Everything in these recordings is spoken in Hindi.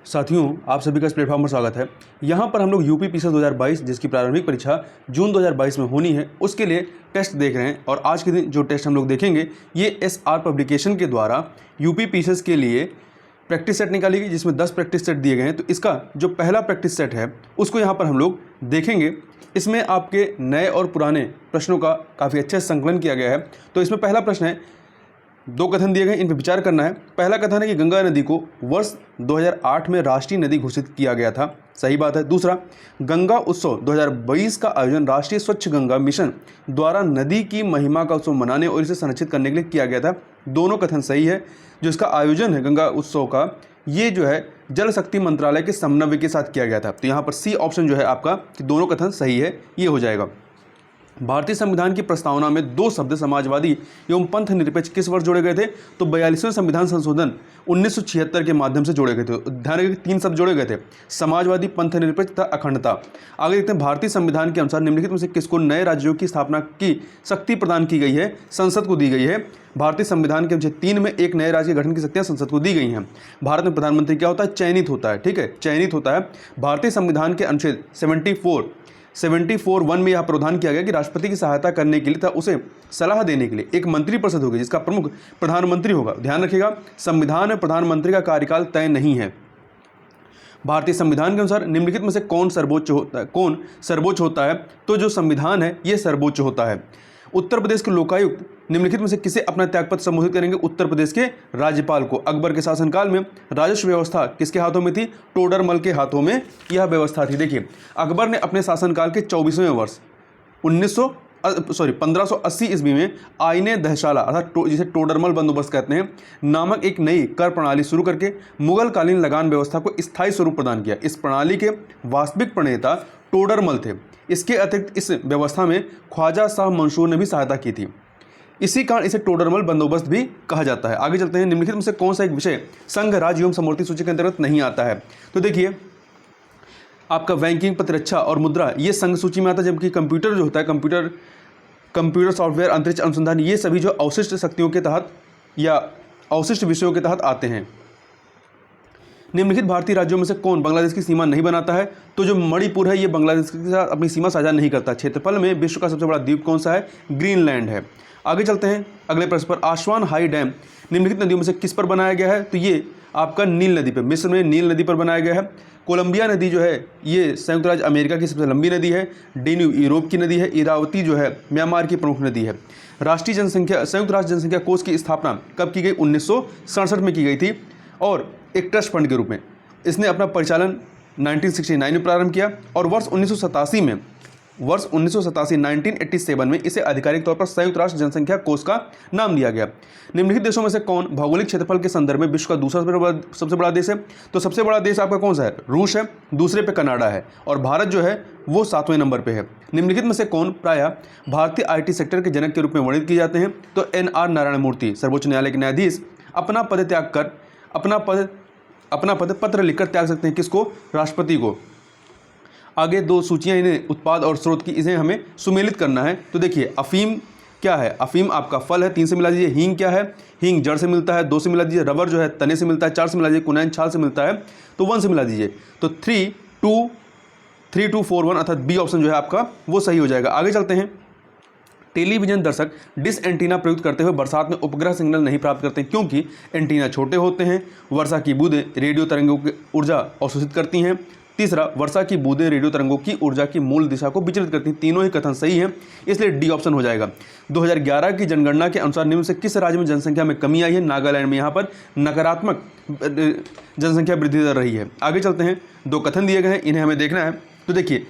साथियों, आप सभी का इस प्लेटफॉर्म पर स्वागत है। यहाँ पर हम लोग यूपी पीसीएस 2022 जिसकी प्रारंभिक परीक्षा जून 2022 में होनी है, उसके लिए टेस्ट देख रहे हैं। और आज के दिन जो टेस्ट हम लोग देखेंगे ये एसआर पब्लिकेशन के द्वारा यूपी पीसीएस के लिए प्रैक्टिस सेट निकाली गई, जिसमें 10 प्रैक्टिस सेट दिए गए हैं। तो इसका जो पहला प्रैक्टिस सेट है उसको यहाँ पर हम लोग देखेंगे। इसमें आपके नए और पुराने प्रश्नों का काफ़ी अच्छे से संकलन किया गया है। तो इसमें पहला प्रश्न है, दो कथन दिए गए, इन पर विचार करना है। पहला कथन है कि गंगा नदी को वर्ष 2008 में राष्ट्रीय नदी घोषित किया गया था, सही बात है। दूसरा, गंगा उत्सव 2022 का आयोजन राष्ट्रीय स्वच्छ गंगा मिशन द्वारा नदी की महिमा का उत्सव मनाने और इसे संरक्षित करने के लिए किया गया था। दोनों कथन सही है। जो इसका आयोजन है गंगा उत्सव का, ये जो है जल शक्ति मंत्रालय के समन्वय के साथ किया गया था। तो यहाँ पर सी ऑप्शन जो है आपका कि दोनों कथन सही है, ये हो जाएगा। भारतीय संविधान की प्रस्तावना में दो शब्द समाजवादी एवं पंथ निरपेक्ष किस वर्ष जोड़े गए थे? तो 42वें संविधान संशोधन 1976 के माध्यम से जोड़े गए थे। ध्यान रखिए, तीन शब्द जोड़े गए थे, समाजवादी, पंथ निरपेक्ष तथा अखंडता। आगे देखते हैं, भारतीय संविधान के अनुसार निम्नलिखित में से किसको नए राज्यों की स्थापना की शक्ति प्रदान की गई है? संसद को दी गई है। भारतीय संविधान के अनुच्छेद 3 में एक नए राज्य के गठन की शक्तियां संसद को दी गई हैं। भारत में प्रधानमंत्री क्या होता है? चयनित होता है। ठीक है, चयनित होता है। भारतीय संविधान के अनुच्छेद 74(1) में यह प्रावधान किया गया कि राष्ट्रपति की सहायता करने के लिए तथा उसे सलाह देने के लिए एक मंत्रिपरिषद होगी जिसका प्रमुख प्रधानमंत्री होगा। ध्यान रखिएगा, संविधान में प्रधानमंत्री का कार्यकाल तय नहीं है। भारतीय संविधान के अनुसार निम्नलिखित में से कौन सर्वोच्च होता है? तो जो संविधान है ये सर्वोच्च होता है। उत्तर प्रदेश के लोकायुक्त निम्नलिखित में से किसे अपना त्यागपत्र संबोधित करेंगे? उत्तर प्रदेश के राज्यपाल को। अकबर के शासनकाल में राजस्व व्यवस्था किसके हाथों में थी? टोडरमल के हाथों में यह व्यवस्था थी। देखिए, अकबर ने अपने शासनकाल के 24वें वर्ष 1580 ईस्वी में आईने दहशाला अर्थात जिसे टोडरमल बंदोबस्त कहते हैं नामक एक नई कर प्रणाली शुरू करके मुगल कालीन लगान व्यवस्था को स्थायी स्वरूप प्रदान किया। इस प्रणाली के वास्तविक प्रणेता टोडरमल थे। इसके अतिरिक्त इस व्यवस्था में ख्वाजा शाह मंसूर ने भी सहायता की थी। इसी कारण इसे टोडरमल बंदोबस्त भी कहा जाता है। आगे चलते हैं, निम्नलिखित में से कौन सा एक विषय संघ, राज्य एवं समवर्ती सूची के अंतर्गत नहीं आता है? तो देखिए, आपका बैंकिंग, प्रतिरक्षा और मुद्रा ये संघ सूची में आता है, जबकि कंप्यूटर जो होता है, कंप्यूटर सॉफ्टवेयर, अंतरिक्ष अनुसंधान, ये सभी जो अवशिष्ट शक्तियों के तहत या अवशिष्ट विषयों के तहत आते हैं। निम्नलिखित भारतीय राज्यों में से कौन बांग्लादेश की सीमा नहीं बनाता है? तो जो मणिपुर है ये बांग्लादेश के साथ अपनी सीमा साझा नहीं करता। क्षेत्रफल में विश्व का सबसे बड़ा द्वीप कौन सा है? ग्रीनलैंड है। आगे चलते हैं अगले प्रश्न पर। आस्वान हाई डैम निम्नलिखित नदियों में से किस पर बनाया गया है? तो ये आपका नील नदी पर, मिस्र में नील नदी पर बनाया गया है। कोलंबिया नदी जो है ये संयुक्त राज्य अमेरिका की सबसे लंबी नदी है। डेन्यूब यूरोप की नदी है। इरावती जो है म्यांमार की प्रमुख नदी है। राष्ट्रीय जनसंख्या संयुक्त राष्ट्र जनसंख्या कोष की स्थापना कब की गई? 1967 में की गई थी और एक ट्रस्ट फंड के रूप में। इसने अपना परिचालन 1969 में प्रारंभ किया और वर्ष 1987 में इसे आधिकारिक तौर पर संयुक्त राष्ट्र जनसंख्या कोष का नाम दिया गया। निम्नलिखित देशों में से कौन भौगोलिक क्षेत्रफल के संदर्भ में विश्व का दूसरा सबसे बड़ा देश है? तो सबसे बड़ा देश आपका कौन सा है? रूस है। दूसरे पे कनाडा है और भारत जो है वो 7वें नंबर पे है। निम्नलिखित में से कौन प्रायः भारतीय IT सेक्टर के जनक के रूप में वर्णित किए जाते हैं? तो NR नारायण मूर्ति, सर्वोच्च न्यायालय के न्यायाधीश, अपना पद पत्र लिखकर त्याग सकते हैं। किसको? राष्ट्रपति को। आगे दो सूचियां इन्हें उत्पाद और स्रोत की, इसे हमें सुमेलित करना है। तो देखिए, अफीम क्या है? अफीम आपका फल है, 3 से मिला दीजिए। हींग क्या है? हींग जड़ से मिलता है, 2 से मिला दीजिए। रबर जो है तने से मिलता है, 4 से मिला दीजिए। कुनैन छाल से मिलता है, तो 1 से मिला दीजिए। तो 3241 अर्थात बी ऑप्शन जो है आपका वो सही हो जाएगा। आगे चलते हैं। टेलीविजन दर्शक डिश एंटीना प्रयुक्त करते हुए बरसात में उपग्रह सिग्नल नहीं प्राप्त करते हैं, क्योंकि एंटीना छोटे होते हैं। वर्षा की बूंदें रेडियो तरंगों की ऊर्जा अवशोषित करती हैं। तीसरा, वर्षा की बूंदें रेडियो तरंगों की ऊर्जा की मूल दिशा को विचलित करती हैं। तीनों ही कथन सही हैं, इसलिए डी ऑप्शन हो जाएगा। 2011 की जनगणना के अनुसार निम्न से किस राज्य में जनसंख्या में कमी आई है? नागालैंड में यहाँ पर नकारात्मक जनसंख्या वृद्धि दर रही है। आगे चलते हैं, दो कथन दिए गए हैं, इन्हें हमें देखना है। तो देखिए,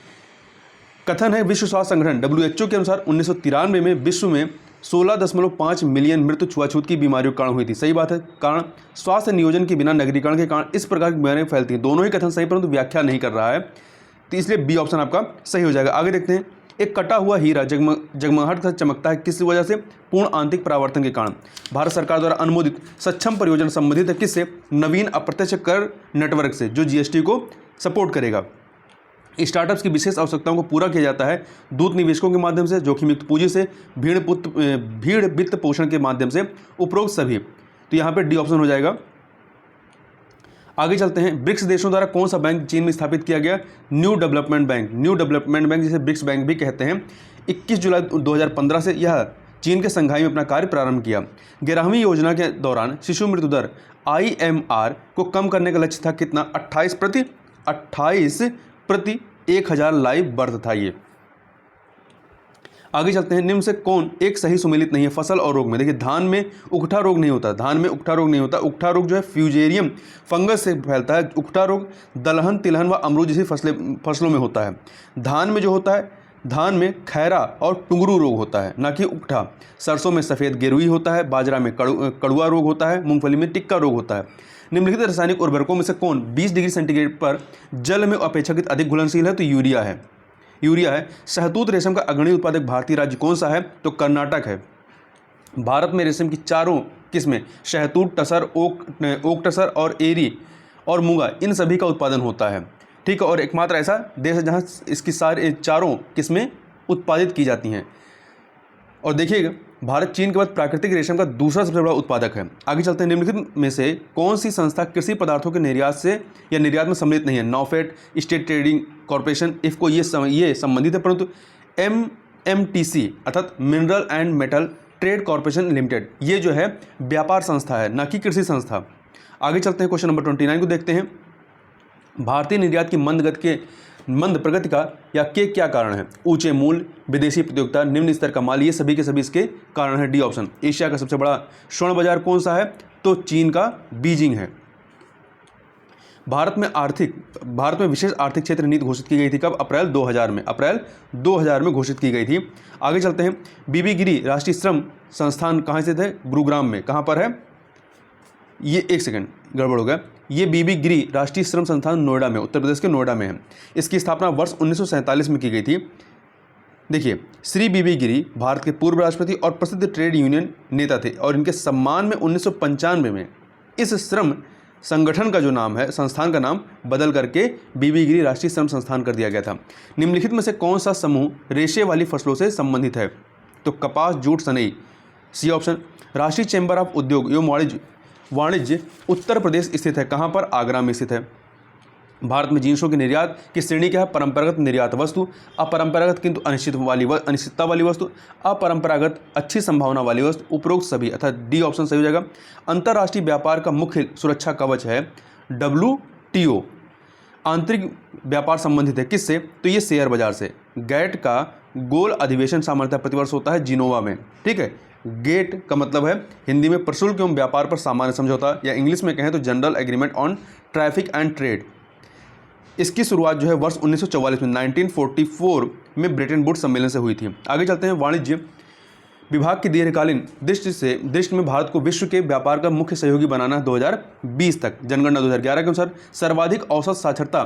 कथन है विश्व स्वास्थ्य संगठन WHO के अनुसार 1993 में विश्व में 16.5 मिलियन मृत्यु छुआछूत की बीमारियों के कारण हुई थी। सही बात है। कारण स्वास्थ्य नियोजन के बिना नगरीकरण के कारण इस प्रकार की बीमारियां फैलती हैं। दोनों ही कथन सही, परंतु व्याख्या नहीं कर रहा है, तो इसलिए बी ऑप्शन आपका सही हो जाएगा। आगे देखते हैं। एक कटा हुआ हीरा जगमगाहट का चमकता है किस वजह से? पूर्ण आंतरिक परावर्तन के कारण। भारत सरकार द्वारा अनुमोदित सक्षम परियोजना संबंधित है किससे? नवीन अप्रत्यक्ष कर नेटवर्क से, जो GST को सपोर्ट करेगा। स्टार्टअप्स की विशेष आवश्यकताओं को पूरा किया जाता है दूत निवेशकों के माध्यम से, जोखिम युक्त पूंजी से, भीड़ वित्त पोषण के माध्यम से, उपरोक्त सभी। तो यहाँ पे डी ऑप्शन हो जाएगा। आगे चलते हैं, ब्रिक्स देशों द्वारा कौन सा बैंक चीन में स्थापित किया गया? New development bank. New development bank जिसे ब्रिक्स बैंक भी कहते हैं, 21 जुलाई 2015 से यह चीन के संघाई में अपना कार्य प्रारंभ किया। 11वीं योजना के दौरान शिशु मृत्यु दर IMR को कम करने का लक्ष्य था कितना? 28 प्रति 1000 लाइव बर्थ था ये। आगे चलते हैं, निम्न से कौन एक सही सुमेलित नहीं है फसल और रोग में? देखिए, धान में उकठा रोग नहीं होता, धान में उकठा रोग नहीं होता। उकठा रोग जो है फ्यूजेरियम फंगस से फैलता है। उकठा रोग दलहन, तिलहन व अमरूद जैसी फसलों में होता है। धान में जो होता है, धान में खैरा और टुंगरू रोग होता है, ना कि उकठा। सरसों में सफ़ेद गेरुई होता है। बाजरा में कड़ुआ रोग होता है। मूंगफली में टिक्का रोग होता है। निम्नलिखित रासायनिक उर्वरकों में से कौन 20 डिग्री सेंटीग्रेड पर जल में अपेक्षाकृत अधिक घुलनशील है? तो यूरिया है। शहतूत रेशम का अग्रणी उत्पादक भारतीय राज्य कौन सा है? तो कर्नाटक है। भारत में रेशम की चारों किस्में शहतूत, टसर, ओक टसर और एरी और मूंगा, इन सभी का उत्पादन होता है। ठीक है, और एकमात्र ऐसा देश है जहाँ इसकी सारी चारों किस्में उत्पादित की जाती हैं। और देखिएगा, भारत चीन के बाद प्राकृतिक रेशम का दूसरा सबसे बड़ा उत्पादक है। आगे चलते हैं, निम्नलिखित में से कौन सी संस्था कृषि पदार्थों के निर्यात से या निर्यात में सम्मिलित नहीं है? नॉफेड, स्टेट ट्रेडिंग कॉर्पोरेशन, इफको, ये संबंधित है, परंतु MMTC अर्थात mineral and metal trade corporation limited, ये जो है व्यापार संस्था है, ना कि कृषि संस्था। आगे चलते हैं, क्वेश्चन नंबर 29 को देखते हैं। भारतीय निर्यात की मंद प्रगति का या के क्या कारण है? ऊंचे मूल्य, विदेशी प्रतियोगिता, निम्न स्तर का माल, ये सभी के सभी इसके कारण है। D option. एशिया का सबसे बड़ा स्वर्ण बाजार कौन सा है? तो चीन का बीजिंग है। भारत में विशेष आर्थिक क्षेत्र नीति घोषित की गई थी कब? अप्रैल 2000 में घोषित की गई थी। आगे चलते हैं, बीबी गिरी राष्ट्रीय श्रम संस्थान कहाँ स्थित है? गुरुग्राम में। कहाँ पर है ये? एक सेकंड, गड़बड़ हो गया। ये बीबी गिरी राष्ट्रीय श्रम संस्थान नोएडा में, उत्तर प्रदेश के नोएडा में है। इसकी स्थापना वर्ष 1947 में की गई थी। देखिए, श्री बीबी गिरी भारत के पूर्व राष्ट्रपति और प्रसिद्ध ट्रेड यूनियन नेता थे और इनके सम्मान में 1995 में इस श्रम संगठन का जो नाम है, संस्थान का नाम बदल करके बीबी गिरी राष्ट्रीय श्रम संस्थान कर दिया गया था। निम्नलिखित में से कौन सा समूह रेशे वाली फसलों से संबंधित है? तो कपास, जूट, सनई। C option. राष्ट्रीय चैम्बर ऑफ उद्योग एवं वाणिज्य उत्तर प्रदेश स्थित है। कहाँ पर? आगरा में स्थित है। भारत में जींसों की निर्यात की श्रेणी क्या है? परंपरागत निर्यात वस्तु, अपरंपरागत किंतु अनिश्चितता वाली वस्तु, अपरंपरागत अच्छी संभावना वाली वस्तु, उपरोक्त सभी, अर्थात डी ऑप्शन सही हो जाएगा। अंतर्राष्ट्रीय व्यापार का मुख्य सुरक्षा कवच है WTO। आंतरिक व्यापार संबंधित है किससे? तो ये शेयर बाजार से। गैट का गोल अधिवेशन सामान्यतः प्रतिवर्ष होता है जिनोवा में। ठीक है, गेट का मतलब है हिंदी में प्रशुल्क एवं व्यापार पर सामान्य समझौता, या इंग्लिश में कहें तो general agreement on traffic and trade. इसकी शुरुआत जो है वर्ष 1944 में 1944 में ब्रेटन वुड्स सम्मेलन से हुई थी। आगे चलते हैं, वाणिज्य विभाग की दीर्घकालीन दृष्टि में भारत को विश्व के व्यापार का मुख्य सहयोगी बनाना 2020 तक। जनगणना 2011 के अनुसार सर्वाधिक औसत साक्षरता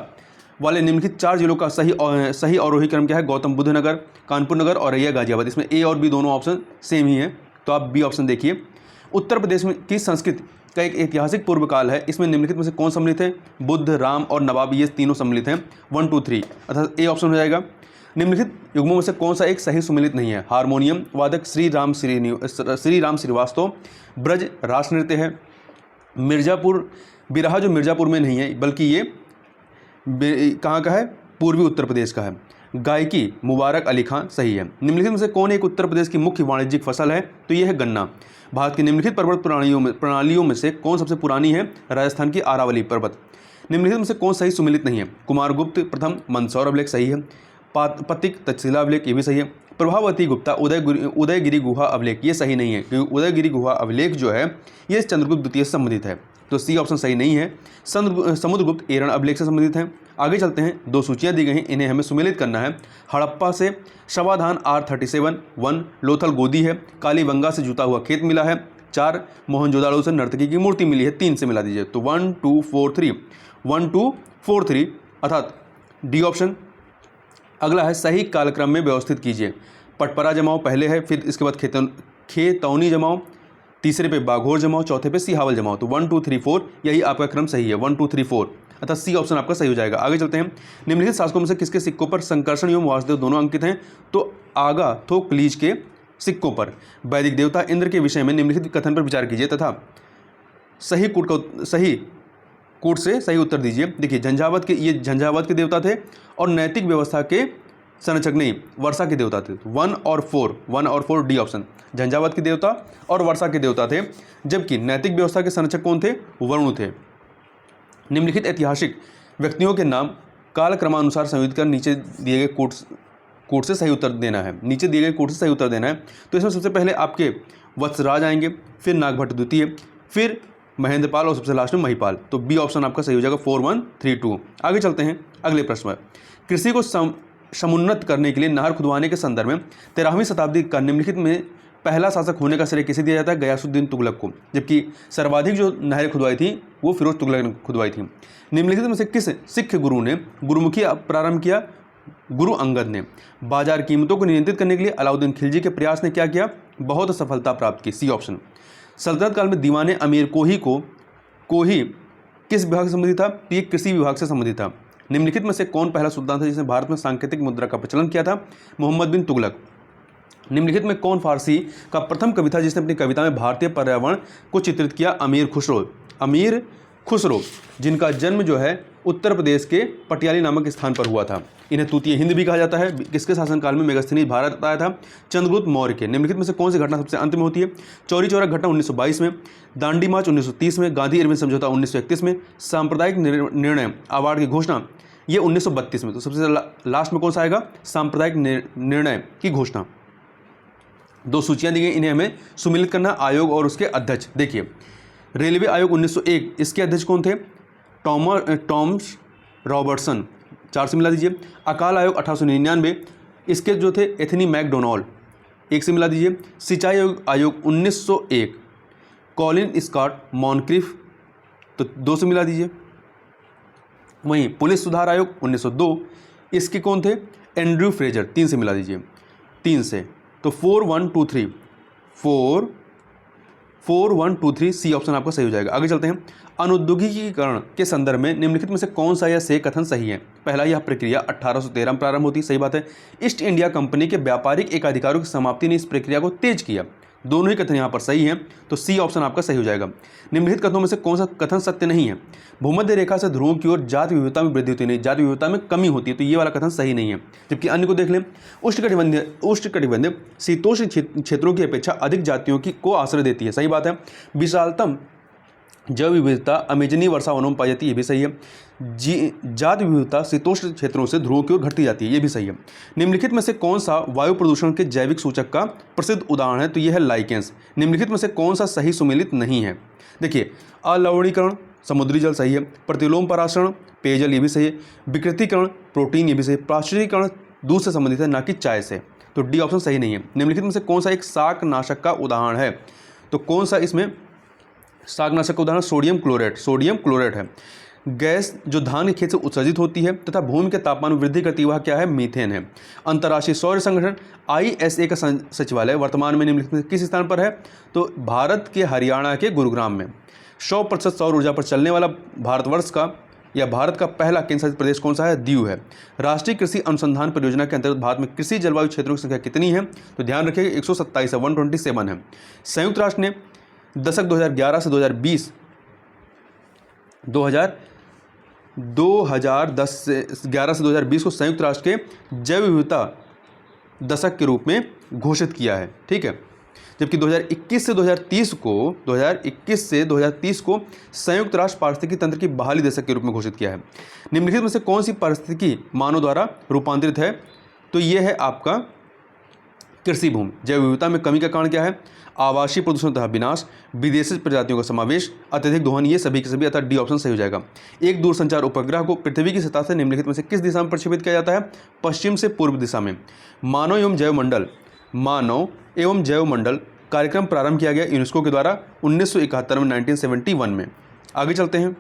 वाले निम्नलिखित 4 जिलों का सही आरोही क्रम क्या है? गौतम बुद्ध नगर, कानपुर नगर और रैया गाजियाबाद। इसमें ए और बी दोनों ऑप्शन सेम ही है, तो आप बी ऑप्शन देखिए। उत्तर प्रदेश में की संस्कृति का एक ऐतिहासिक पूर्व काल है। इसमें निम्नलिखित में से कौन सम्मिलित है? बुद्ध, राम और नवाब, ये तीनों सम्मिलित हैं। 1, 2, 3 अर्थात ए ऑप्शन हो जाएगा। निम्नलिखित युग्मों में से कौन सा एक सही सुमेलित नहीं है? हारमोनियम वादक श्री राम श्रीवास्तव, ब्रज रास नृत्य है। मिर्जापुर बिरहा जो मिर्जापुर में नहीं है बल्कि ये कहाँ का है? पूर्वी उत्तर प्रदेश का है। गायकी मुबारक अली खान सही है। निम्नलिखित में से कौन एक उत्तर प्रदेश की मुख्य वाणिज्यिक फसल है? तो यह है गन्ना। भारत की निम्नलिखित पर्वत प्रणालियों में से कौन सबसे पुरानी है? राजस्थान की आरावली पर्वत। निम्नलिखित में से कौन सही सुमेलित नहीं है? कुमारगुप्त प्रथम मंदसौर अभिलेख सही है। पतिक तक्षशिला अभिलेख ये भी सही है। प्रभावती गुप्ता उदयगिरी गुहा अभिलेख ये सही नहीं है, क्योंकि उदयगिरी गुहा अभिलेख जो है ये चंद्रगुप्त द्वितीय से संबंधित है, तो सी ऑप्शन सही नहीं है। समुद्रगुप्त एरण अभिलेख से संबंधित है। आगे चलते हैं, 2 सूचियां दी गई हैं, इन्हें हमें सुमेलित करना है। हड़प्पा से शवाधान R37 1 लोथल गोदी है। कालीबंगा से जुता हुआ खेत मिला है। 4 मोहनजोदाड़ो से नर्तकी की मूर्ति मिली है। 3 से मिला दीजिए, तो 1 2 4 3 1 2 4 3 अर्थात डी ऑप्शन। अगला है सही कालक्रम में व्यवस्थित कीजिए। पटपरा जमाओ पहले है, फिर इसके बाद खेतौनी जमाओ, तीसरे पे बाघोर जमाओ, चौथे पे सिहावल जमाओ, तो 1 2 3 4 यही आपका क्रम सही है। 1 2 3 4 अर्थात सी ऑप्शन आपका सही हो जाएगा। आगे चलते हैं, निम्नलिखित शासकों में से किसके सिक्कों पर संकर्षण एवं वासुदेव दोनों अंकित हैं? तो आगा थोकलीज के सिक्कों पर। वैदिक देवता इंद्र के विषय में निम्नलिखित कथन पर विचार कीजिए तथा सही कोट से सही उत्तर दीजिए। देखिए झंझावात के, ये झंझावात के देवता थे और नैतिक व्यवस्था के संरक्षक नहीं, वर्षा के देवता थे। 1 और 4 डी ऑप्शन, झंझावात के देवता और वर्षा के देवता थे, जबकि नैतिक व्यवस्था के संरक्षक कौन थे? वरुण थे। निम्नलिखित ऐतिहासिक व्यक्तियों के नाम कालक्रमानुसार संयोजित कर नीचे दिए गए कोट से सही उत्तर देना है। नीचे दिए गए कोट से सही उत्तर देना है। तो इसमें सबसे पहले आपके वत्सराज आएंगे, फिर नागभट्ट द्वितीय, फिर महेंद्रपाल और सबसे लास्ट में महिपाल। तो बी ऑप्शन आपका सही हो जाएगा 4132। आगे चलते हैं अगले प्रश्न में। कृषि को समुन्नत करने के लिए नहर खुदवाने के संदर्भ में 13वीं शताब्दी का निम्नलिखित में पहला शासक होने का श्रेय किसे दिया जाता है? गयासुद्दीन तुगलक को, जबकि सर्वाधिक जो नहरें खुदवाई थी वो फिरोज तुगलक ने खुदवाई थी। निम्नलिखित में से किस सिख गुरु ने गुरुमुखी प्रारंभ किया? गुरु अंगद ने। बाजार कीमतों को नियंत्रित करने के लिए अलाउद्दीन खिलजी के प्रयास ने क्या किया? बहुत सफलता प्राप्त की। C option. सल्तनत काल में दीवाने अमीर कोही किस विभाग से संबंधित था? ये कृषि विभाग से संबंधित था। निम्नलिखित में से कौन पहला सुल्तान था जिसने भारत में सांकेतिक मुद्रा का प्रचलन किया था? मोहम्मद बिन तुगलक। निम्नलिखित में कौन फारसी का प्रथम कवि था जिसने अपनी कविता में भारतीय पर्यावरण को चित्रित किया? अमीर खुसरो, जिनका जन्म जो है उत्तर प्रदेश के पटियाली नामक स्थान पर हुआ था। इन्हें तूतीय हिंद भी कहा जाता है। किसके शासनकाल में मेगास्थनीज भारत आया था? चंद्रगुप्त मौर्य के। निम्नलिखित में से कौन सी घटना सबसे अंत में होती है? चौरी चौरा घटना 1922 में, दांडी मार्च 1930 में, गांधी इरविन समझौता 1931 में, सांप्रदायिक निर्णय अवार्ड की घोषणा ये 1932 में। तो सबसे लास्ट में कौन सा आएगा? सांप्रदायिक निर्णय की घोषणा। 2 सूचियां दी गई, इन्हें हमें सुमिलित करना। आयोग और उसके अध्यक्ष। देखिए रेलवे आयोग 1901, इसके अध्यक्ष कौन थे? टॉमस रॉबर्टसन, 4 से मिला दीजिए। अकाल आयोग 1899, इसके जो थे एथनी मैकडोनाल्ड, 1 से मिला दीजिए। सिंचाई आयोग 1901, कॉलिन स्कॉट मॉनक्रिफ, तो 2 से मिला दीजिए। वहीं पुलिस सुधार आयोग 1902, इसके कौन थे? एंड्रयू फ्रेजर, 3 से मिला दीजिए, 3 से। तो 4123 सी ऑप्शन आपका सही हो जाएगा। आगे चलते हैं। अनुद्योगीकरण के संदर्भ में निम्नलिखित में से कौन सा या से कथन सही है? पहला, यह प्रक्रिया 1813 में प्रारंभ होती, सही बात है। ईस्ट इंडिया कंपनी के व्यापारिक एकाधिकारों की समाप्ति ने इस प्रक्रिया को तेज किया, दोनों ही कथन यहाँ पर सही हैं। तो सी ऑप्शन आपका सही हो जाएगा। निम्नलिखित कथनों में से कौन सा कथन सत्य नहीं है? भूमध्य रेखा से ध्रुवों की ओर जाति विविधता में वृद्धि होती नहीं, जाति विविधता में कमी होती है, तो ये वाला कथन सही नहीं है। जबकि अन्य को देख लें। उष्णकटिबंधीय शीतोष्ण क्षेत्रों की अपेक्षा अधिक जातियों को आश्रय देती है, सही बात है। विशालतम जैव विविधता अमेजनी वर्षा वनों में पाई जाती है, ये भी सही है। जाति विविधता शीतोष्ण क्षेत्रों से ध्रुवों की ओर घटती जाती है, ये भी सही है। निम्नलिखित में से कौन सा वायु प्रदूषण के जैविक सूचक का प्रसिद्ध उदाहरण है? तो यह है लाइकेंस। निम्नलिखित में से कौन सा सही सुमेलित नहीं है? देखिए अलवणीकरण समुद्री जल सही है, प्रतिलोम पराशरण पेयजल ये भी सही है, विकृतीकरण प्रोटीन ये भी सही है, पाश्चुरीकरण दूध से संबंधित है ना कि चाय से, तो डी ऑप्शन सही नहीं है। निम्नलिखित में से कौन सा एक शाकनाशक का उदाहरण है? तो कौन सा इसमें शाकनाशक का उदाहरण? सोडियम क्लोरेट है। गैस जो धान के खेत से उत्सर्जित होती है तथा भूमि के तापमान में वृद्धि करती है वह क्या है? मीथेन है। अंतर्राष्ट्रीय सौर संगठन ISA का सचिवालय वर्तमान में निम्नलिखित में किस स्थान पर है? तो भारत के हरियाणा के गुरुग्राम में। 100% सौर ऊर्जा पर चलने वाला भारतवर्ष का या भारत का पहला केंद्र शासित प्रदेश कौन सा है? दीव है। राष्ट्रीय कृषि अनुसंधान परियोजना के अंतर्गत भारत में कृषि जलवायु क्षेत्रों की संख्या कितनी है? तो ध्यान रखिएगा 127 है, 127 है। संयुक्त राष्ट्र ने दशक 2011 से 2010 से 2020 को संयुक्त राष्ट्र के जैव विविधता दशक के रूप में घोषित किया है, ठीक है। जबकि 2021 से 2030 को संयुक्त राष्ट्र पारिस्थितिकी तंत्र की बहाली दशक के रूप में घोषित किया है। निम्नलिखित में से कौन सी पारिस्थितिकी मानव द्वारा रूपांतरित है? तो यह है आपका कृषि भूमि। जैव विविधता में कमी का कारण क्या है? आवासीय प्रदूषण तथा विनाश, विदेशी प्रजातियों का समावेश, अत्यधिक दोहन, ये सभी के सभी, अर्थात डी ऑप्शन सही हो जाएगा। एक दूरसंचार उपग्रह को पृथ्वी की सतह से निम्नलिखित में से किस दिशा में प्रक्षेपित किया जाता है? पश्चिम से पूर्व दिशा में। मानव एवं जैव मंडल कार्यक्रम प्रारंभ किया गया यूनेस्को के द्वारा 1971 में 1971 में। आगे चलते हैं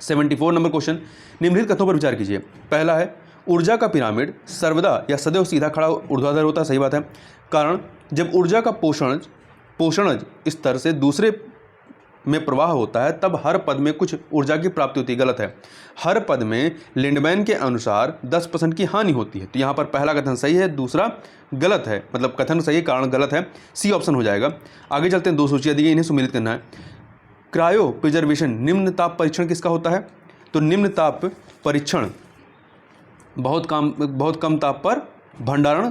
74 नंबर क्वेश्चन। निम्नलिखित कथनों पर विचार कीजिए। पहला है ऊर्जा का पिरामिड सर्वदा या सदैव सीधा खड़ा ऊर्ध्वाधर होता है, सही बात है। कारण जब ऊर्जा का पोषणज स्तर से दूसरे में प्रवाह होता है तब हर पद में कुछ ऊर्जा की प्राप्ति होती है, गलत है। हर पद में लिंडमैन के अनुसार 10% की हानि होती है, तो यहाँ पर पहला कथन सही है, दूसरा गलत है, मतलब कथन सही कारण गलत है, सी ऑप्शन हो जाएगा। आगे चलते हैं, 2 सूचियाँ दी गई, इन्हें सुमेलित करना है। क्रायो प्रिजर्वेशन, निम्न ताप परीक्षण किसका होता है? तो निम्न ताप परीक्षण बहुत कम ताप पर भंडारण,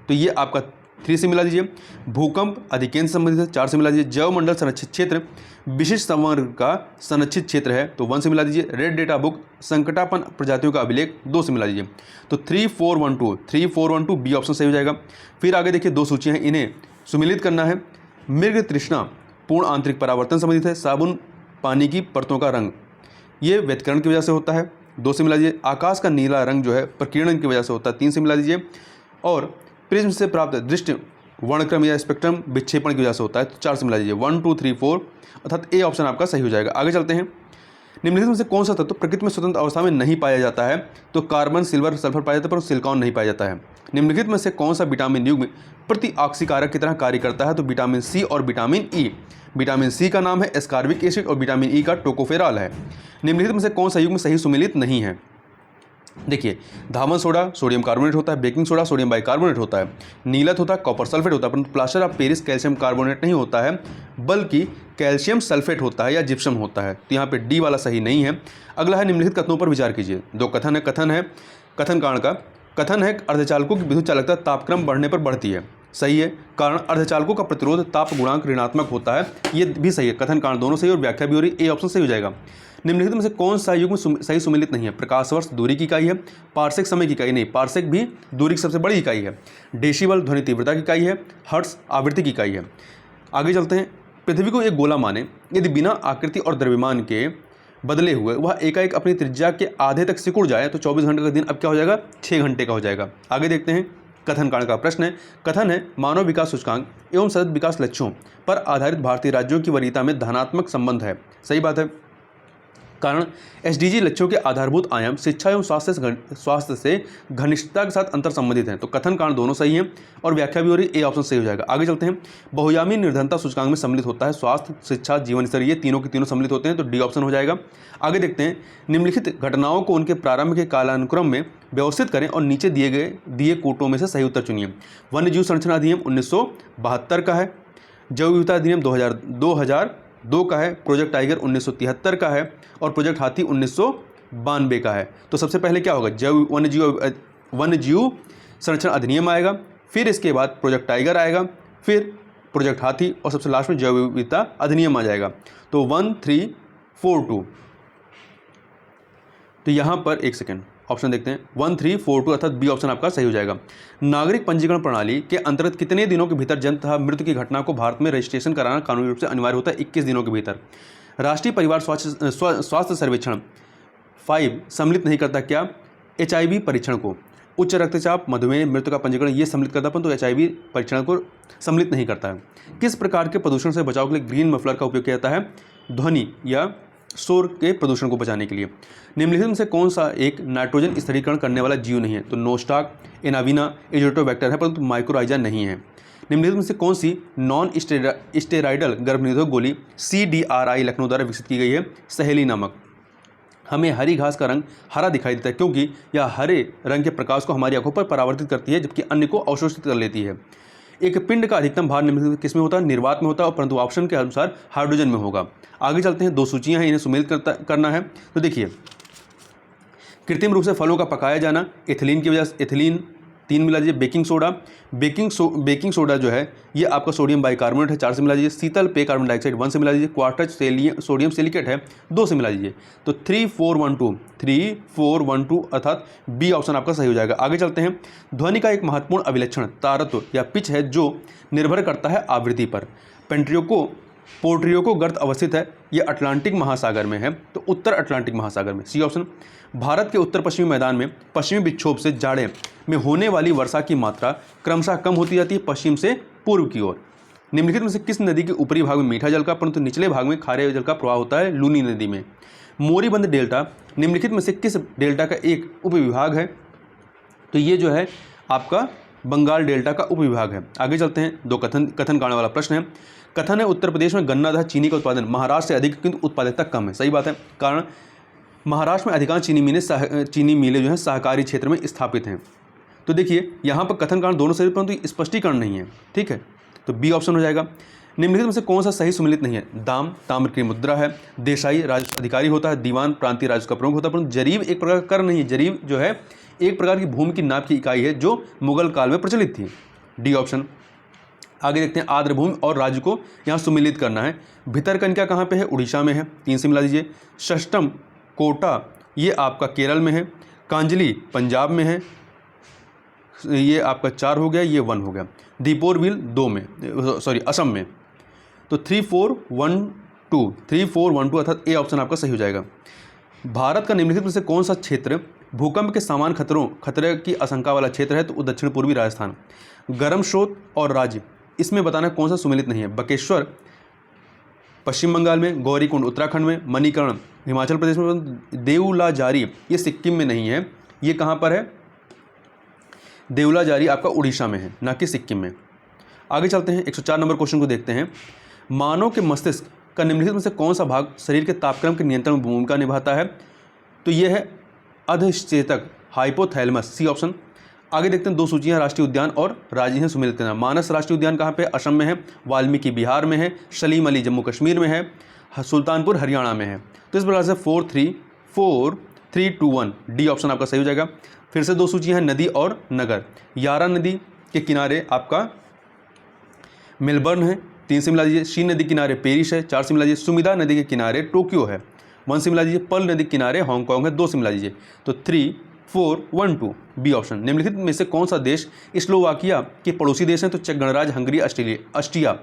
तो ये आपका 3 से मिला दीजिए। भूकंप अधिकेंद्र से संबंधित है, 4 से मिला दीजिए। जैव मंडल संरक्षित क्षेत्र विशिष्ट संवर्ग का संरक्षित क्षेत्र है, तो 1 से मिला दीजिए। रेड डेटा बुक संकटापन्न प्रजातियों का अभिलेख, 2 से मिला दीजिए। तो 3412 बी ऑप्शन सही हो जाएगा। फिर आगे देखिए 2 सूचियाँ हैं, इन्हें सुमिलित करना है। मृग तृष्णा पूर्ण आंतरिक परावर्तन संबंधित है। साबुन पानी की परतों का रंग, ये व्यतिकरण की वजह से होता है, 2 से मिला दीजिए। आकाश का नीला रंग जो है प्रकीर्णन की वजह से होता है, 3 से मिला दीजिए। और प्रिज्म से प्राप्त दृष्टि वर्णक्रम या स्पेक्ट्रम विक्षेपण की वजह से होता है, तो 4 से मिला दीजिए। 1 2 3 4 अर्थात ए ऑप्शन आपका सही हो जाएगा। आगे चलते हैं। निम्नलिखित में से कौन सा तत्व प्रकृति में स्वतंत्र अवस्था में नहीं पाया जाता है? तो कार्बन, सिल्वर, सल्फर पाया जाता है, पर सिलिकॉन नहीं पाया जाता है। निम्नलिखित में से कौन सा विटामिन युग्म प्रति ऑक्सीकारक की तरह कार्य करता है? तो विटामिन सी और विटामिन ई। विटामिन सी का नाम है एस्कॉर्बिक एसिड और विटामिन ई का टोकोफेरॉल है। निम्नलिखित में से कौन सा युग्म सही सुमेलित नहीं है? देखिए, धावन सोडा सोडियम कार्बोनेट होता है, बेकिंग सोडा सोडियम बाइकार्बोनेट होता है, नीलत होता है कॉपर सल्फेट होता है, परंतु plaster of Paris calcium carbonate नहीं होता है, बल्कि कैल्शियम सल्फेट होता है या जिप्सम होता है। तो यहाँ पे डी वाला सही नहीं है। अगला है निम्नलिखित कथनों पर विचार कीजिए। 2 कथन है कथन कारण का कथन है अर्धचालकों की विद्युत चालकता तापक्रम बढ़ने पर बढ़ती है, सही है। कारण अर्धचालकों का प्रतिरोध ताप गुणांक ऋणात्मक होता है, ये भी सही है। कथन कारण दोनों सही और व्याख्या भी हो रही, ए ऑप्शन सही हो जाएगा। निम्नलिखित में से कौन सा युग्म सही सुमेलित नहीं है? प्रकाश वर्ष दूरी की इकाई है, पार्सेक समय की इकाई नहीं, पार्सेक भी दूरी की सबसे बड़ी इकाई है, डेसिबल ध्वनि तीव्रता की इकाई है, हर्ट्ज आवृत्ति की इकाई है। आगे चलते हैं। पृथ्वी को एक गोला माने, यदि बिना आकृति और द्रव्यमान के बदले हुए वह एकाएक अपनी त्रिज्या के आधे तक सिकुड़ जाए तो 24 घंटे का दिन अब क्या हो जाएगा? 6 घंटे का हो जाएगा। आगे देखते हैं। कथन कारण का प्रश्न है। कथन है मानव विकास सूचकांक एवं सतत विकास लक्ष्यों पर आधारित भारतीय राज्यों की वरीयता में धनात्मक संबंध है, सही बात है। कारण एसडीजी लक्ष्यों के आधारभूत आयाम शिक्षा एवं स्वास्थ्य से घनिष्ठता के साथ अंतर संबंधित हैं, तो कथन कारण दोनों सही हैं और व्याख्या भी हो रही, ए ऑप्शन सही हो जाएगा। आगे चलते हैं। बहुयामी निर्धनता सूचकांक में सम्मिलित होता है स्वास्थ्य, शिक्षा, जीवन स्तर, ये तीनों के तीनों सम्मिलित होते हैं, तो डी ऑप्शन हो जाएगा। आगे देखते हैं। निम्नलिखित घटनाओं को उनके प्रारंभ के कालानुक्रम में व्यवस्थित करें और नीचे दिए कोटों में से सही उत्तर चुनिए। वन्य जीव संरक्षण अधिनियम 1972 का है, जैव विविधता अधिनियम 2002 का है, प्रोजेक्ट टाइगर 1973 का है और प्रोजेक्ट हाथी 1992 का है। तो सबसे पहले क्या होगा? वन्य जीव संरक्षण अधिनियम आएगा, फिर इसके बाद प्रोजेक्ट टाइगर आएगा, फिर प्रोजेक्ट हाथी और सबसे लास्ट में जैव विविधता अधिनियम आ जाएगा। तो 1342, तो यहाँ पर एक सेकेंड ऑप्शन देखते हैं। 1342 अर्थात बी ऑप्शन आपका सही हो जाएगा। नागरिक पंजीकरण प्रणाली के अंतर्गत कितने दिनों के भीतर जन्म तथा मृत्यु की घटना को भारत में रजिस्ट्रेशन कराना कानूनी रूप से अनिवार्य होता है? 21 दिनों के भीतर। राष्ट्रीय परिवार स्वास्थ्य सर्वेक्षण 5 सम्मिलित नहीं करता क्या? HIV परीक्षण को। उच्च रक्तचाप, मधुमेह, मृत्यु का पंजीकरण ये सम्मिलित करता, परंतु HIV परीक्षण को सम्मिलित नहीं करता है। किस प्रकार के प्रदूषण से बचाव के लिए ग्रीन मफलर का उपयोग किया जाता है? ध्वनि या शोर के प्रदूषण को बचाने के लिए। निम्नलिखित में से कौन सा एक नाइट्रोजन स्थिरीकरण करने वाला जीव नहीं है? तो नोस्टाक, एनाविना, एजोटोबैक्टर है, परंतु माइक्रोराइजा नहीं है। निम्नलिखित में से कौन सी नॉन स्टेरॉइडल गर्भनिरोधक गोली CDRI लखनऊ द्वारा विकसित की गई है? सहेली नामक। हमें हरी घास का रंग हरा दिखाई देता है क्योंकि यह हरे रंग के प्रकाश को हमारी आंखों पर परावर्तित करती है, जबकि अन्य को अवशोषित कर लेती है। एक पिंड का अधिकतम भार निम्नलिखित किस में होता है? निर्वात में होता है, परंतु ऑप्शन के अनुसार हाइड्रोजन में होगा। आगे चलते हैं। 2 सूचियां हैं, इन्हें सुमेलित करना है। तो देखिए, कृत्रिम रूप से फलों का पकाया जाना, एथिलीन की वजह से, एथिलीन 3 मिला दीजिए। बेकिंग सोडा, बेकिंग सोडा जो है ये आपका सोडियम बाइकार्बोनेट है, 4 से मिला दीजिए। शीतल पेय कार्बन डाइऑक्साइड 1 से मिला दीजिए। क्वार्टर सोडियम सिलिकेट है, 2 से मिला दीजिए। तो 3412 अर्थात बी ऑप्शन आपका सही हो जाएगा। आगे चलते हैं। ध्वनि का एक महत्वपूर्ण अभिलक्षण तारत्व या पिच है जो निर्भर करता है आवृत्ति पर। पोर्ट्रियोको गर्त अवस्थित है, यह अटलांटिक महासागर में है, तो उत्तर अटलांटिक महासागर में, सी ऑप्शन। भारत के उत्तर पश्चिमी मैदान में पश्चिमी विक्षोभ से जाड़े में होने वाली वर्षा की मात्रा क्रमशः कम होती जाती है पश्चिम से पूर्व की ओर। निम्नलिखित में से किस नदी के ऊपरी भाग में मीठा जल का परंतु निचले भाग में खारे जल का प्रवाह होता है? लूनी नदी में। मोरीबंद डेल्टा निम्नलिखित में से किस डेल्टा का एक उपविभाग है? तो ये जो है आपका बंगाल डेल्टा का उपविभाग है। आगे चलते हैं। 2 कथन कारण वाला प्रश्न है। कथन है उत्तर प्रदेश में गन्ना तथा चीनी का उत्पादन महाराष्ट्र से अधिक किंतु उत्पादकता कम है, सही बात है। कारण महाराष्ट्र में अधिकांश चीनी मिलें जो हैं सहकारी क्षेत्र में स्थापित हैं। तो देखिए यहाँ पर कथन कारण दोनों सही, परंतु स्पष्टीकरण नहीं है, ठीक है, तो बी ऑप्शन हो जाएगा। निम्नलिखित में से कौन सा सही सुमेलित नहीं है? दाम ताम्र की मुद्रा है, देसाई राजस्व अधिकारी होता है, दीवान प्रांतीय राजस्व का प्रमुख होता है, परंतु जरीब एक प्रकार का कर नहीं है। जरीब जो है एक प्रकार की भूमि की नाप की इकाई है जो मुगल काल में प्रचलित थी। D option. आगे देखते हैं, आर्द्र भूमि और राज्य को यहाँ सुमेलित करना है। भितरकनिका कहाँ पे है? उड़ीसा में है, 3 से मिला दीजिए। षष्टम कोटा ये आपका केरल में है, कांजली पंजाब में है, ये आपका 4 हो गया, ये 1 हो गया। दीपोरबिल 2 में, सॉरी असम में। तो 3 4 1 2 3 4 1 2 अर्थात ए ऑप्शन आपका सही हो जाएगा। भारत का निम्नलिखित में से कौन सा क्षेत्र भूकंप के समान खतरे की आशंका वाला क्षेत्र है? तो दक्षिण पूर्वी राजस्थान। गर्म स्रोत और राज्य, इसमें बताना कौन सा सुमेलित नहीं है? बकेश्वर पश्चिम बंगाल में, गौरीकुंड उत्तराखंड में, मणिकर्ण हिमाचल प्रदेश में, देउलाजारी ये सिक्किम में नहीं है। ये कहाँ पर है? देउलाजारी आपका उड़ीसा में है, ना कि सिक्किम में। आगे चलते हैं, 104 नंबर क्वेश्चन को देखते हैं। मानव के मस्तिष्क का निम्नलिखित में से कौन सा भाग शरीर के तापक्रम के नियंत्रण में भूमिका निभाता है? तो यह है अधिष्ठेतक हाइपोथैलेमस, सी ऑप्शन। आगे देखते हैं, 2 सूचियां राष्ट्रीय उद्यान और राज्य हैं सुमेलित करना। मानस राष्ट्रीय उद्यान कहाँ पे? असम में है, वाल्मीकि बिहार में है, सलीम अली जम्मू कश्मीर में है, सुल्तानपुर हरियाणा में है। तो इस प्रकार से 4 3 2 1 डी ऑप्शन आपका सही हो जाएगा। फिर से 2 सूचियां हैं, नदी और नगर। यारा नदी के किनारे आपका मेलबर्न है, 3 से मिला दीजिए। शी नदी किनारे पेरिस है, 4 से मिला दीजिए। सुमिदा नदी के किनारे टोक्यो है, 1 से मिला दीजिए। पर्ल नदी के किनारे हांगकांग है, 2 से मिला दीजिए। तो 3 4 1 2 बी ऑप्शन। निम्नलिखित में से कौन सा देश स्लोवाकिया के पड़ोसी देश हैं? तो चेक गणराज्य, हंगरी, ऑस्ट्रिया।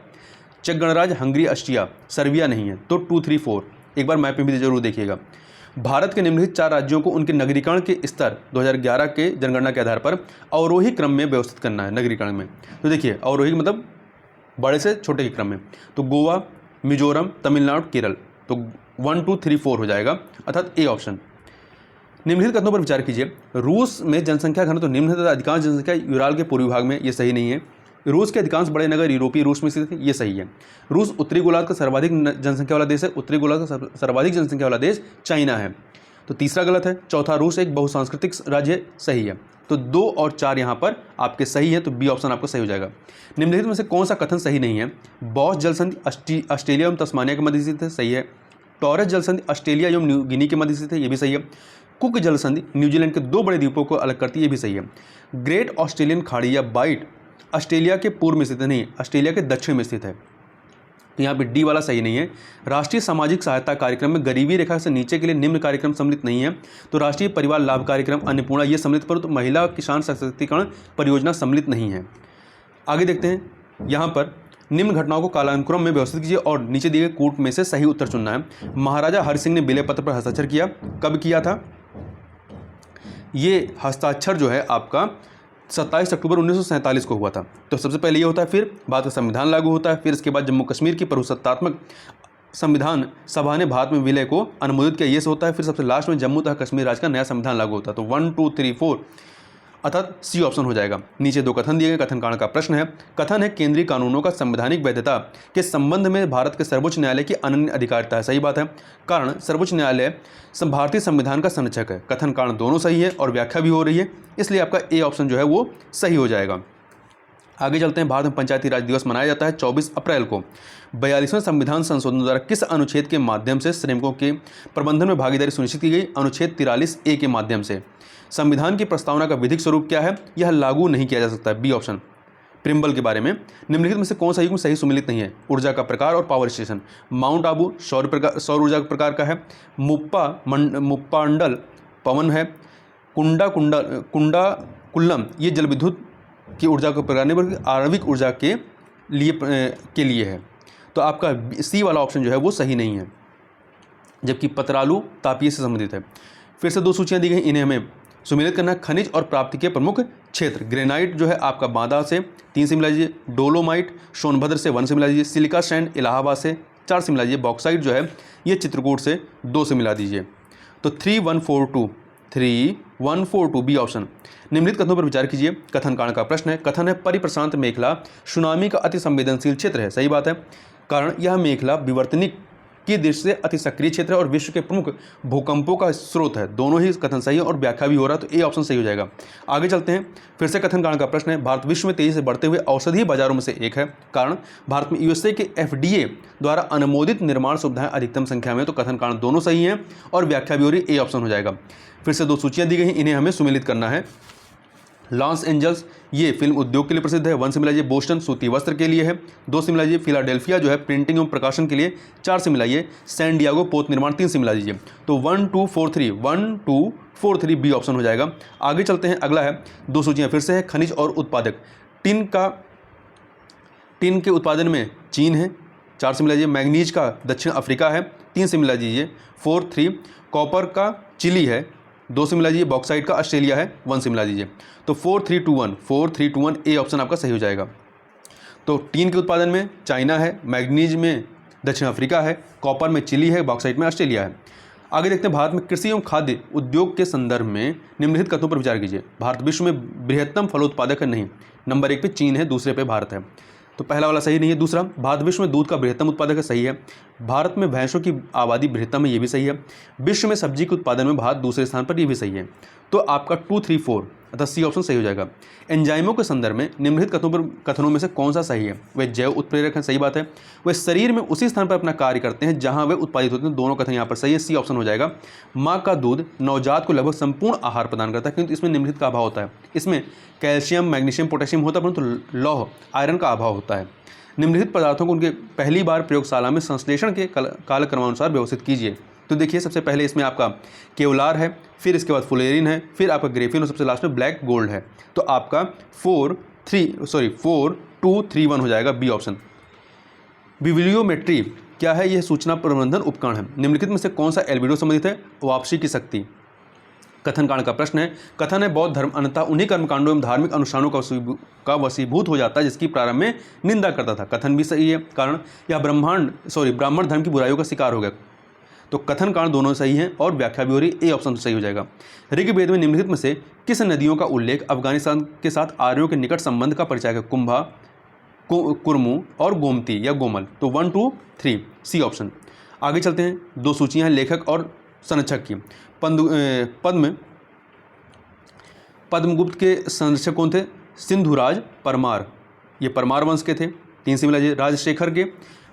चेक गणराज्य, हंगरी, ऑस्ट्रिया, सर्बिया नहीं है। तो 2 3 4 एक बार मैप में भी जरूर देखिएगा। भारत के निम्नलिखित 4 राज्यों को उनके नगरीकरण के स्तर 2011 के जनगणना के आधार पर अवरोही क्रम में व्यवस्थित करना है। नगरीकरण में तो देखिए अवरोही मतलब बड़े से छोटे के क्रम में। तो गोवा, मिजोरम, तमिलनाडु, केरल। तो 1 2 3 4 हो जाएगा, अर्थात ए ऑप्शन। निम्नलिखित कथनों पर विचार कीजिए। रूस में जनसंख्या घनत्व तो निम्न है तथा अधिकांश जनसंख्या यूराल के पूर्वी भाग में, ये सही नहीं है। रूस के अधिकांश बड़े नगर यूरोपीय रूस में स्थित है, ये सही है। रूस उत्तरी गोलार्ध का सर्वाधिक जनसंख्या वाला देश है, उत्तरी गोलार्ध का सर्वाधिक जनसंख्या वाला देश चाइना है। तो तीसरा गलत है। चौथा, रूस एक बहुसांस्कृतिक राज्य है, सही है। तो 2 और 4 यहाँ पर आपके सही है, तो बी ऑप्शन आपका सही हो जाएगा। निम्नलिखित में से कौन सा कथन सही नहीं है? बॉस जलसंधि ऑस्ट्रेलिया एवं तस्मानिया के मध्य स्थित है, सही है। टॉरस जलसंधि ऑस्ट्रेलिया एवं न्यू गिनी के मध्य स्थित है, ये भी सही है। कुक जलसंधि न्यूजीलैंड के 2 बड़े द्वीपों को अलग करती है, ये भी सही है। ग्रेट ऑस्ट्रेलियन खाड़ी या बाइट ऑस्ट्रेलिया के पूर्व में स्थित है, नहीं, ऑस्ट्रेलिया के दक्षिण में स्थित है। तो यहाँ पे डी वाला सही नहीं है। राष्ट्रीय सामाजिक सहायता कार्यक्रम में गरीबी रेखा से नीचे के लिए निम्न कार्यक्रम सम्मिलित नहीं है। तो राष्ट्रीय परिवार लाभ कार्यक्रम, अन्नपूर्णा ये सम्मिलित, परंतु महिला किसान सशक्तिकरण परियोजना सम्मिलित नहीं है। आगे देखते हैं, यहाँ पर निम्न घटनाओं को कालानुक्रम में व्यवस्थित कीजिए और नीचे दिए गए कूट में से सही उत्तर चुनना है। महाराजा हरि सिंह ने बिले पत्र पर हस्ताक्षर किया, कब किया था? ये हस्ताक्षर जो है आपका 27 अक्टूबर 1947 को हुआ था। तो सबसे पहले ये होता है, फिर बाद में संविधान लागू होता है, फिर इसके बाद जम्मू कश्मीर की प्रभुसत्तात्मक संविधान सभा ने भारत में विलय को अनुमोदित किया, ये होता है, फिर सबसे लास्ट में जम्मू तथा कश्मीर राज्य का नया संविधान लागू होता है। तो 1 2 3 4 अर्थात सी ऑप्शन हो जाएगा। नीचे 2 कथन दिए गए, कथन कारण का प्रश्न है। कथन है केंद्रीय कानूनों का संवैधानिक वैधता के संबंध में भारत के सर्वोच्च न्यायालय की अनन्य अधिकारिता है, सही बात है। कारण सर्वोच्च न्यायालय भारतीय संविधान का संरक्षक है। कथन कारण दोनों सही है और व्याख्या भी हो रही है, इसलिए आपका ए ऑप्शन जो है वो सही हो जाएगा। आगे चलते हैं, भारत में पंचायती राज दिवस मनाया जाता है 24 अप्रैल को। 42वें संविधान संशोधन द्वारा किस अनुच्छेद के माध्यम से श्रमिकों के प्रबंधन में भागीदारी सुनिश्चित की गई? अनुच्छेद 43A के माध्यम से। संविधान की प्रस्तावना का विधिक स्वरूप क्या है? यह लागू नहीं किया जा सकता है, बी ऑप्शन। प्रिम्बल के बारे में निम्नलिखित में से कौन सा युग्म सही सुमेलित नहीं है? ऊर्जा का प्रकार और पावर स्टेशन। माउंट आबू सौर ऊर्जा प्रकार का है, मुप्पांडल पवन है, कुल्लम ये जल विद्युत की ऊर्जा को प्रकार नहीं बल्कि आणविक ऊर्जा के लिए है। तो आपका सी वाला ऑप्शन जो है वो सही नहीं है, जबकि पतरालू तापीय से संबंधित है। फिर से 2 सूचियां दी गई, इन्हें हमें सुमेलित करना। खनिज और प्राप्ति के प्रमुख क्षेत्र। ग्रेनाइट जो है आपका बांदा से 3 से मिला दीजिए, डोलोमाइट सोनभद्र से 1 से मिला दीजिए, सिलिका सैंड इलाहाबाद से 4 से मिला दीजिए, बॉक्साइट जो है ये चित्रकूट से 2 से मिला दीजिए। तो 3-1-4-2 बी ऑप्शन। निम्नलिखित कथनों पर विचार कीजिए। कथन कारण का प्रश्न है। कथन है परिप्रशांत मेखला सुनामी का अति संवेदनशील क्षेत्र है, सही बात है। कारण यह मेखला विवर्तनिक की दृष्टि से अति सक्रिय क्षेत्र है और विश्व के प्रमुख भूकंपों का स्रोत है। दोनों ही कथन सही है और व्याख्या भी हो रहा है, तो ए ऑप्शन सही हो जाएगा। आगे चलते हैं, फिर से कथन कारण का प्रश्न है। भारत विश्व में तेजी से बढ़ते हुए औषधीय बाजारों में से एक है, कारण भारत में यूएसए के FDA द्वारा अनुमोदित निर्माण सुविधाएं अधिकतम संख्या में, तो कथन कारण दोनों सही हैं और व्याख्या भी हो रही है, ए ऑप्शन हो जाएगा। फिर से 2 सूचियां दी गई हैं, इन्हें हमें सुमेलित करना है। लॉस एंजल्स ये फिल्म उद्योग के लिए प्रसिद्ध है, 1 से मिलाइए। बोस्टन सूती वस्त्र के लिए है, 2 से मिलाइए। फिलाडेल्फिया जो है प्रिंटिंग एवं प्रकाशन के लिए, 4 से मिलाइए। सैन डियागो पोत निर्माण, 3 से मिला दीजिए। तो 1 2 4 3 1 2 4 3 बी ऑप्शन हो जाएगा। आगे चलते हैं, अगला है 2 सूचियाँ फिर से है। खनिज और उत्पादक, टिन के उत्पादन में चीन है, 4 से मिला दीजिए। मैग्नीज का दक्षिण अफ्रीका है, 3 से मिला दीजिए। 4 3 कॉपर का चिली है, 2 से मिला दीजिए। बॉक्साइट का ऑस्ट्रेलिया है, 1 से मिला दीजिए। तो 4 3 2 1 ए ऑप्शन आपका सही हो जाएगा। तो टीन के उत्पादन में चाइना है, मैग्नीज में दक्षिण अफ्रीका है, कॉपर में चिली है, बॉक्साइट में ऑस्ट्रेलिया है। आगे देखते हैं, भारत में कृषि एवं खाद्य उद्योग के संदर्भ में निम्नलिखित कथनों पर विचार कीजिए। भारत विश्व में बृहत्तम फलोत्पादक है, नहीं। नंबर 1 पे चीन है, दूसरे पे भारत है, तो पहला वाला सही नहीं है। दूसरा, भारत विश्व में दूध का बृहत्तम उत्पादक है, सही है। भारत में भैंसों की आबादी बृहत्तम है, ये भी सही है। विश्व में सब्जी के उत्पादन में भारत दूसरे स्थान पर, ये भी सही है। तो आपका 2 3 4 अर्थात सी ऑप्शन सही हो जाएगा। एंजाइमों के संदर्भ में निम्नलिखित कथनों में से कौन सा सही है? वे जैव उत्प्रेरक हैं, सही बात है। वे शरीर में उसी स्थान पर अपना कार्य करते हैं जहां वे उत्पादित होते हैं, दोनों कथन यहाँ पर सही है, सी ऑप्शन हो जाएगा। माँ का दूध नवजात को लगभग संपूर्ण आहार प्रदान करता है, किंतु इसमें निम्नलिखित का अभाव होता है। इसमें कैल्शियम, मैग्नीशियम, पोटेशियम होता है, परंतु लौह, आयरन का अभाव होता है। निम्नलिखित पदार्थों को उनके पहली बार प्रयोगशाला में संश्लेषण के कालक्रमानुसार व्यवस्थित कीजिए। तो देखिए, सबसे पहले इसमें आपका केवलार है, फिर इसके बाद फुलेरिन है, फिर आपका ग्रेफिन और सबसे लास्ट में ब्लैक गोल्ड है। तो आपका 4 2 3 1 हो जाएगा, बी ऑप्शन। बिब्लियोमेट्री क्या है? यह सूचना प्रबंधन उपकरण है। निम्नलिखित में से कौन सा एल्बिडो संबंधित है? वापसी की शक्ति। कथन कांड का प्रश्न है। कथन है, बौद्ध धर्म अनंतः उन्हीं कर्मकांडों एवं धार्मिक अनुष्ठानों का वशीभूत हो जाता है जिसकी प्रारंभ में निंदा करता था। कथन भी सही है, कारण यह ब्राह्मण धर्म की बुराइयों का शिकार हो गया। तो कथन कांड दोनों सही हैं और व्याख्या भी हो रही, ए ऑप्शन सही हो जाएगा। ऋग्वेद में निम्नलिखित में से किस नदियों का उल्लेख अफगानिस्तान के साथ आर्यों के निकट संबंध का परिचय है? कुंभा, कुरमु और गोमती या गोमल। तो 1 2 3 सी ऑप्शन। आगे चलते हैं, 2 सूचियां हैं लेखक और संरक्षक की। पद्मगुप्त के संरक्षक कौन थे? सिंधुराज परमार, ये परमार वंश के थे, 3 से मिला। राजशेखर के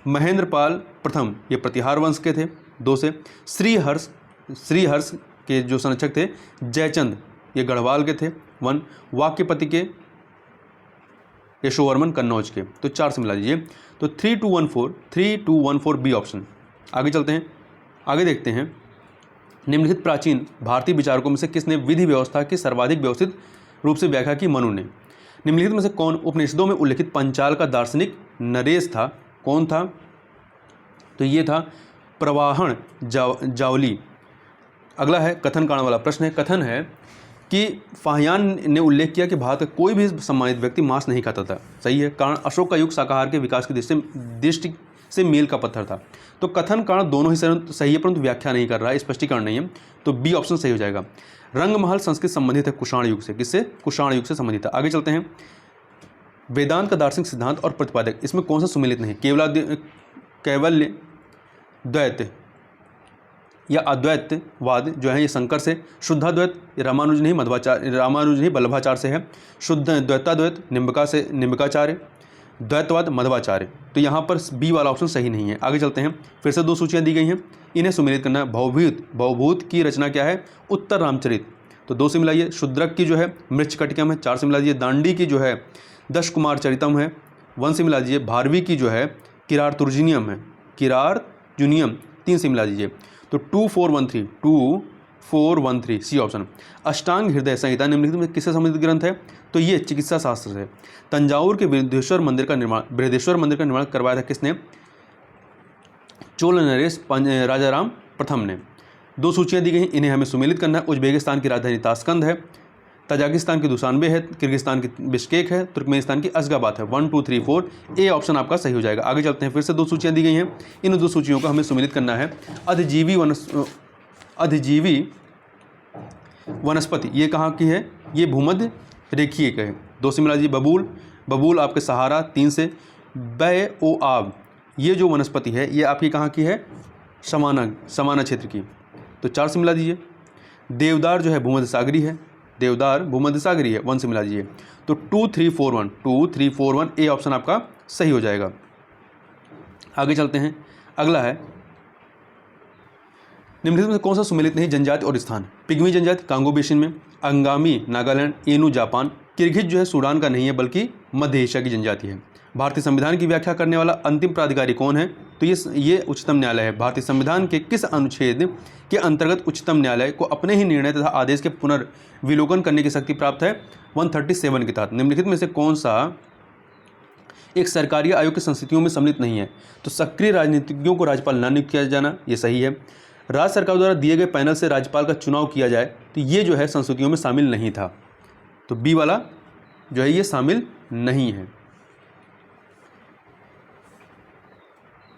महेंद्रपाल प्रथम, ये प्रतिहार वंश के थे, 2 से। श्रीहर्ष के जो संरक्षक थे जयचंद, ये गढ़वाल के थे, 1। वाक्यपति के यशोवर्मन कन्नौज के, तो 4 से मिला दीजिए। तो 3 2 1 4 बी ऑप्शन। आगे चलते हैं, आगे देखते हैं, निम्नलिखित प्राचीन भारतीय विचारकों में से किसने विधि व्यवस्था की सर्वाधिक व्यवस्थित रूप से व्याख्या की? मनु ने। निम्नलिखित में से कौन उपनिषदों में उल्लिखित पंचाल का दार्शनिक नरेश था? कौन था? तो ये था प्रवाहन जावली। अगला है कथन कांड वाला प्रश्न है। कथन है कि फाहियान ने उल्लेख किया कि भारत का कोई भी सम्मानित व्यक्ति मांस नहीं खाता था, सही है, कारण अशोक का युग शाकाहार के विकास की दृष्टि से मील का पत्थर था। तो कथन कारण दोनों ही सही है, परंतु व्याख्या नहीं कर रहा है, स्पष्टीकरण नहीं है, तो बी ऑप्शन सही हो जाएगा। रंगमहल संस्कृत संबंधित है कुषाण युग से, किससे? कुषाण युग से संबंधित है। आगे चलते हैं, वेदांत का दार्शनिक सिद्धांत और प्रतिपादक, इसमें कौन सा सुमेलित नहीं? कैवल्य द्वैत या अद्वैतवाद जो है ये शंकर से, शुद्धाद्वैत रामानुज नहीं वल्लभाचार्य से है, शुद्ध द्वैताद्वैत निम्बकाचार्य, द्वैतवाद मध्वाचार्य। तो यहाँ पर बी वाला ऑप्शन सही नहीं है। आगे चलते हैं, फिर से 2 सूचियाँ दी गई हैं, इन्हें सुमेलित करना है। भवभूत की रचना क्या है? उत्तर रामचरित, तो 2 से मिलाइए। शूद्रक की जो है मृच्छकटिकम है, 4 से मिला दीजिए। दांडी की जो है दश कुमार चरितम है, 1 से मिला दीजिए। भारवी की जो है किरारतुर्जुनियम है, 3 से मिला दीजिए। तो 2 4 1 3 सी ऑप्शन। अष्टांग हृदय संहिता निम्नलिखित में किससे संबंधित ग्रंथ है? तो ये चिकित्सा शास्त्र से। तंजावुर के बृहदेश्वर मंदिर का निर्माण करवाया था किसने? चोल नरेश राजाराम प्रथम ने। 2 सूचियाँ दी गई, इन्हें हमें सुमेलित करना है। उज्बेकिस्तान की राजधानी ताशकंद है, तजाकिस्तान की दुशानबे है, किर्गिस्तान की बिश्केक है, तुर्कमेनिस्तान की अशगाबाद है। 1 2 3 4 ए ऑप्शन आपका सही हो जाएगा। आगे चलते हैं, फिर से 2 सूचियाँ दी गई हैं, इन 2 सूचियों को हमें सुमेलित करना है। अधिजीवी वनस्पति ये कहाँ की है? ये भूमध्य रेखीय है, 2 से मिला दीजिए। बबूल आपके सहारा, 3 से। बैओआब ये जो वनस्पति है ये आपकी कहाँ की है? समाना क्षेत्र की, तो 4 से मिला दीजिए। देवदार जो है भूमध्य सागरी है, देवदार भूमध्य सागरी है, 1 से मिला दीजिए। तो 2 3 4 1, 2 3 4 1 ए ऑप्शन आपका सही हो जाएगा। आगे चलते हैं, अगला है निम्नलिखित में से कौन सा सुमेलित नहीं जनजाति और स्थान? पिग्मी जनजाति कांगो बेसिन में, अंगामी नागालैंड, एनु जापान, किर्गिज जो है सूडान का नहीं है बल्कि मध्य एशिया की जनजाति है। भारतीय संविधान की व्याख्या करने वाला अंतिम प्राधिकारी कौन है? तो ये उच्चतम न्यायालय है। भारतीय संविधान के किस अनुच्छेद के अंतर्गत उच्चतम न्यायालय को अपने ही निर्णय तथा आदेश के पुनर्विलोकन करने की शक्ति प्राप्त है? 137 के तहत। निम्नलिखित में से कौन सा एक सरकारी आयोग की संस्थितियों में सम्मिलित नहीं है? तो सक्रिय राजनीतिज्ञों को राज्यपाल न नियुक्त किया जाना, ये सही है। राज्य सरकार द्वारा दिए गए पैनल से राज्यपाल का चुनाव किया जाए, तो ये जो है संस्थितियों में शामिल नहीं था। तो बी वाला जो है ये शामिल नहीं है।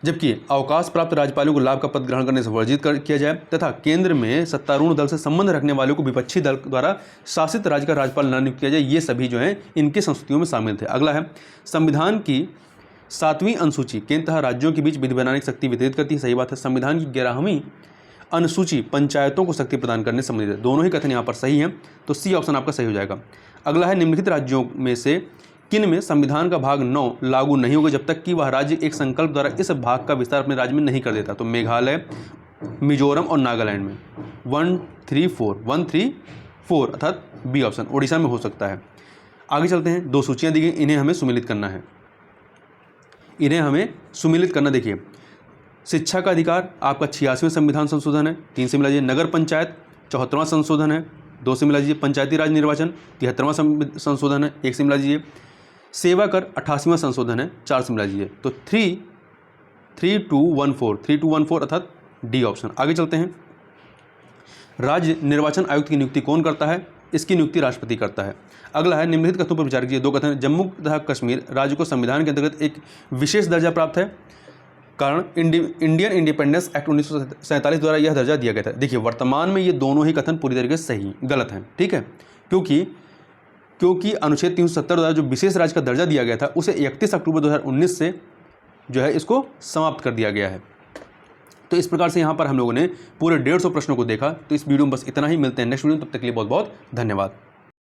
जबकि अवकाश प्राप्त राज्यपालों को लाभ का पद ग्रहण करने से वर्जित किया जाए तथा केंद्र में सत्तारूढ़ दल से संबंध रखने वालों को विपक्षी दल द्वारा शासित राज्य का राज्यपाल न नियुक्त किया जाए, ये सभी जो हैं इनकी संस्थितियों में शामिल थे। अगला है संविधान की 7वीं अनुसूची केंद्र तथा राज्यों के बीच विधि बनाने की शक्ति वितरित करती है, सही बात है। संविधान की 11वीं अनुसूची पंचायतों को शक्ति प्रदान करने से संबंधित है, दोनों ही कथन यहाँ पर सही हैं, तो सी ऑप्शन आपका सही हो जाएगा। अगला है निम्नलिखित राज्यों में से किन में संविधान का भाग 9 लागू नहीं होगा जब तक कि वह राज्य एक संकल्प द्वारा इस भाग का विस्तार अपने राज्य में नहीं कर देता? तो मेघालय, मिजोरम और नागालैंड में। 1 3 4 अर्थात बी ऑप्शन उड़ीसा में हो सकता है। आगे चलते हैं, 2 सूचियाँ दी गई, इन्हें हमें सुमेलित करना है, इन्हें हमें सुमेलित करना। देखिए, शिक्षा का अधिकार आपका 86वां संविधान संशोधन है, 3 से मिला दीजिए। नगर पंचायत 74वां संशोधन है, 2 से मिला दीजिए। पंचायती राज निर्वाचन 73वां संशोधन है, 1 से मिला दीजिए। सेवा कर 88वां संशोधन है, 4 से मिला दीजिए। तो 3214 अर्थात डी ऑप्शन। आगे चलते हैं, राज्य निर्वाचन आयुक्त की नियुक्ति कौन करता है? इसकी नियुक्ति राष्ट्रपति करता है। अगला है निम्नलिखित कथनों पर विचार कीजिए। 2 कथन, जम्मू तथा कश्मीर राज्य को संविधान के अंतर्गत एक विशेष दर्जा प्राप्त है, कारण इंडियन इंडिपेंडेंस एक्ट 1947 द्वारा यह दर्जा दिया गया था। देखिए, वर्तमान में ये दोनों ही कथन पूरी तरीके से सही गलत हैं, ठीक है, क्योंकि अनुच्छेद 370 द्वारा जो विशेष राज्य का दर्जा दिया गया था उसे 31 अक्टूबर 2019 से जो है इसको समाप्त कर दिया गया है। तो इस प्रकार से यहाँ पर हम लोगों ने पूरे 150 प्रश्नों को देखा। तो इस वीडियो में बस इतना ही, मिलते हैं नेक्स्ट वीडियो में, तब तक के लिए बहुत बहुत धन्यवाद।